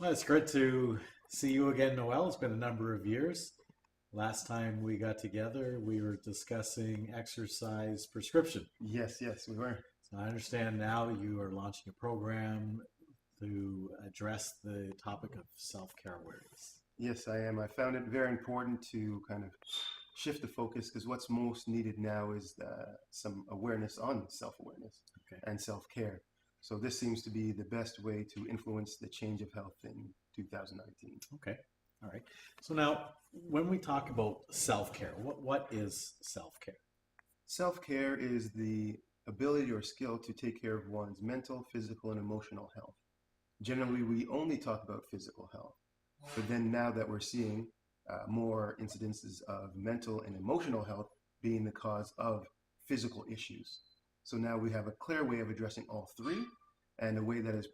Well, it's great to see you again, Noel. It's been a number of years. Last time we got together, we were discussing exercise prescription. Yes, we were. So I understand now you are launching a program to address the topic of self-care awareness. Yes, I am. I found it very important to kind of shift the focus because what's most needed now is some awareness on self-awareness Okay. and self-care. So this seems to be the best way to influence the change of health in 2019. Okay. All right. So now, when we talk about self-care, what is self-care? Self-care is the ability or skill to take care of one's mental, physical, and emotional health. Generally, we only talk about physical health, but then now that we're seeing more incidences of mental and emotional health being the cause of physical issues. So now we have a clear way of addressing all three and a way that is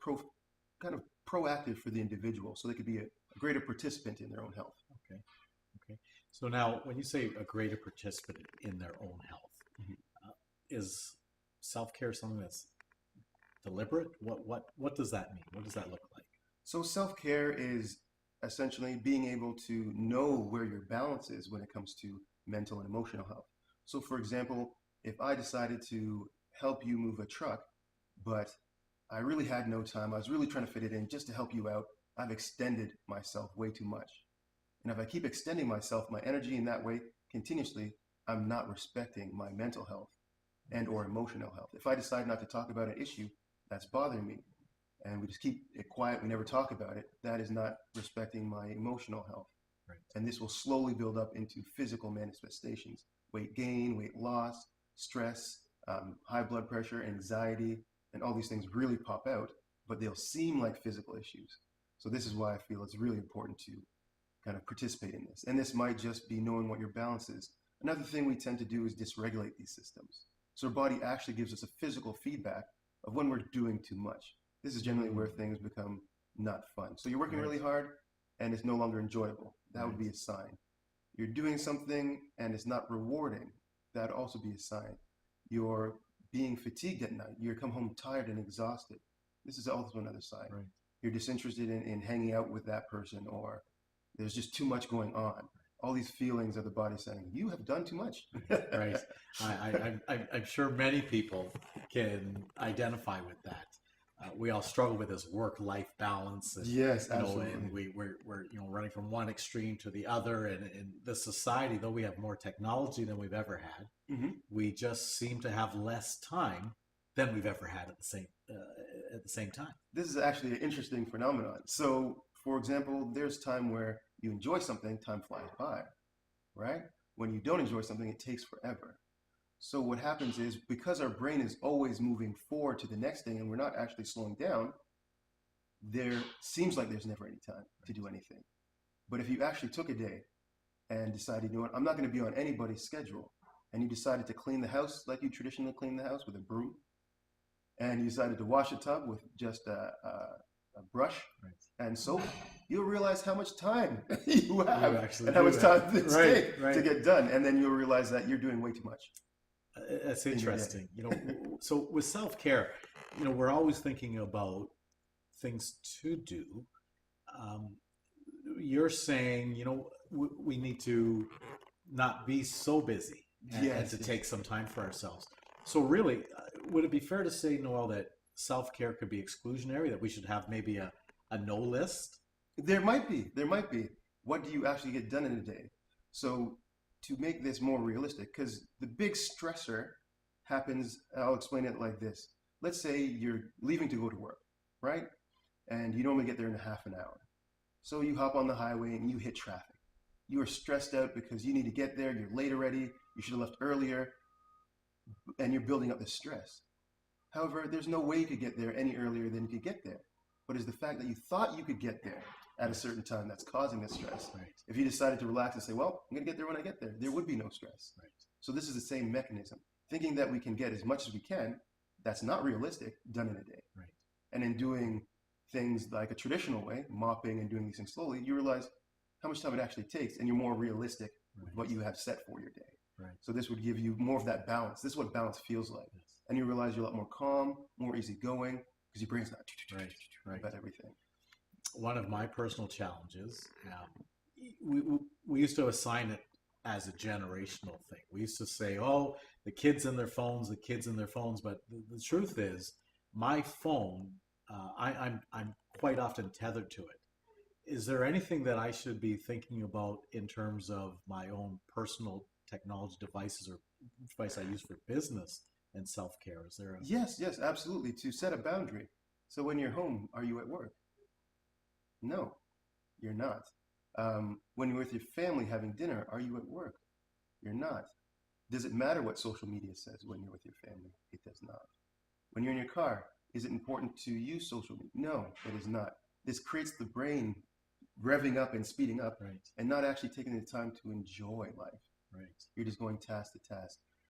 kind of proactive for the individual so they could be a greater participant in their own health. Okay. Okay. So now, when you say a greater participant in their own health, Mhm. is self-care something that's deliberate? What does that mean? What does that look like? So self-care is essentially being able to know where your balance is when it comes to mental and emotional health. So for example, if I decided to help you move a truck, but I really had no time, I was really trying to fit it in just to help you out, I've extended myself way too much. And if I keep extending myself, my energy in that way continuously, I'm not respecting my mental health and or emotional health. If I decide not to talk about an issue that's bothering me, and we just keep it quiet, we never talk about it, that is not respecting my emotional health. Right. And this will slowly build up into physical manifestations: weight gain, weight loss, stress, high blood pressure, anxiety, and all these things really pop out, but they'll seem like physical issues. So this is why I feel it's really important to kind of participate in this. And this might just be knowing what your balance is. Another thing we tend to do is dysregulate these systems. So our body actually gives us a physical feedback of when we're doing too much. This is generally where things become not fun. So you're working Right. really hard and it's no longer enjoyable. That would Right. be a sign. You're doing something and it's not rewarding. That would also be a sign. You're being fatigued at night. You come home tired and exhausted. This is also another sign. Right. You're disinterested in hanging out with that person, or there's just too much going on. All these feelings of the body saying, you have done too much. Right. I'm sure many people can identify with that. We all struggle with this work-life balance, and Yes, and absolutely. we're running from one extreme to the other. And in this society, though we have more technology than we've ever had, Hmm. we just seem to have less time than we've ever had at the same time. This is actually an interesting phenomenon. So, for example, there's time where you enjoy something, time flies by, right? When you don't enjoy something, it takes forever. So what happens is because our brain is always moving forward to the next thing and we're not actually slowing down, there seems like there's never any time to do anything. But if you actually took a day and decided, you know what, I'm not going to be on anybody's schedule, and you decided to clean the house like you traditionally clean the house with a broom, and you decided to wash a tub with just a brush Right. and soap, you'll realize how much time you You have actually and how do much time that. it Right. takes to Right. get done. And then you'll realize that you're doing way too much That's in your day. interesting. So with self-care, we're always thinking about things to do. Um, you're saying, we need to not be so busy and Yes, to yes. take some time for ourselves. So really, would it be fair to say, Noel, that self-care could be exclusionary, that we should have maybe a no list? There might be. What do you actually get done in a day? So to make this more realistic, because the big stressor happens, I'll explain it like this. Let's say you're leaving to go to work, right? And you normally get there in a half an hour. So you hop on the highway and you hit traffic. You are stressed out because you need to get there, you're late already, you should have left earlier, and you're building up this stress. However, there's no way you could get there any earlier than you could get there. But it's the fact that you thought you could get there at a certain time that's causing the stress. Right. If you decided to relax and say, well, I'm going to get there when I get there, there would be no stress. Right. So this is the same mechanism. Thinking that we can get as much as we can, that's not realistic, done in a day. Right. And in doing things like a traditional way, mopping and doing these things slowly, you realize how much time it actually takes, and you're more realistic with what you have set for your day. Right. So this would give you more of that balance. This is what balance feels like. Yes. And you realize you're a lot more calm, more easygoing, because your brain's not Right. Right. about everything. one of my personal challenges. We used to assign it as a generational thing. We used to say, "Oh, the kids and their phones, the kids and their phones." But the truth is, my phone, I'm quite often tethered to it. Is there anything that I should be thinking about in terms of my own personal technology devices or device I use for business and self care? Is there a Yes, yes, absolutely. To set a boundary. So when you're home, are you at work? No, you're not. When you're with your family having dinner, are you at work? You're not. Does it matter what social media says when you're with your family? It does not. When you're in your car, is it important to use social media? No, it is not. This creates the brain revving up and speeding up right? and not actually taking the time to enjoy life. Right. You're just going task to task.